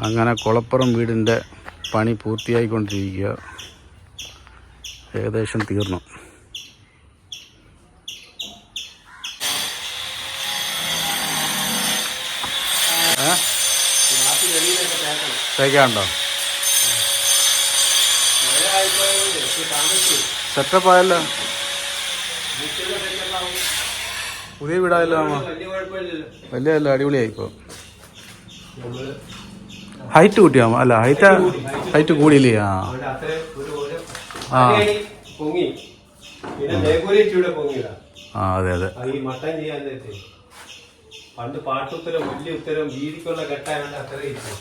അങ്ങനെ കുളപ്പുറം വീടിൻ്റെ പണി പൂർത്തിയായിക്കൊണ്ടിരിക്കുക. ഏകദേശം തീർന്നു. തേക്കാണ്ടോ? സെറ്റപ്പായല്ലോ, പുതിയ വീടായല്ലോ. വലിയ അടിപൊളിയായിപ്പോ. ഹൈറ്റ് കൂട്ടിയോ? അല്ല, ഹൈറ്റ് കൂടിയില്ലേ? അതെ അതെ. പണ്ട് പാട്ടുത്തരം വലിയ ഉത്തരം വീതിക്കുള്ള കെട്ടായതുകൊണ്ട് അത്ര ഇരിക്കും.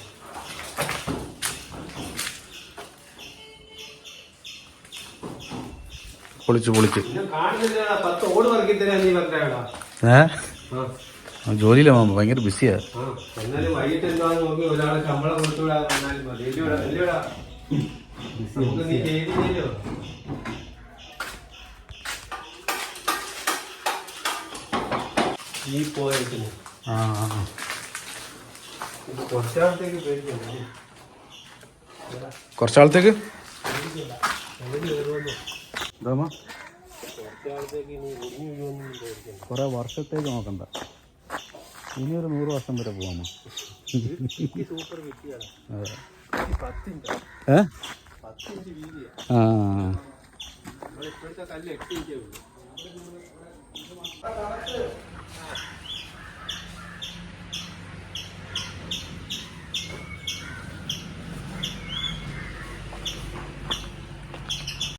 പൊളിച്ച് കാണുന്നില്ല. 10 ഓട് വർക്കി തരാൻ നീ പറഞ്ഞാടാ. ജോലിയില്ല മാമ, ഭയങ്കര ബിസിയാ. എന്നാലും വൈകിട്ട് എന്താന്ന് നോക്കി ഒരാളെ ശമ്പളം കൊടുത്തുവിടാതെ വന്നാലും മതി. നമുക്ക് നീ ചെയ്തില്ലല്ലോ. ഈ പോയിട്ട് കുറച്ചാളത്തേക്ക് പേടിക്കണ്ട. കുറച്ചാളത്തേക്ക് കുറെ വർഷത്തേക്ക് നോക്കണ്ട. ഇനിയൊരു 100 വർഷം വരെ പോവാമോ? ഇപ്പോഴത്തെ കല്ല് 8 ഇഞ്ചേ ഉള്ളൂ.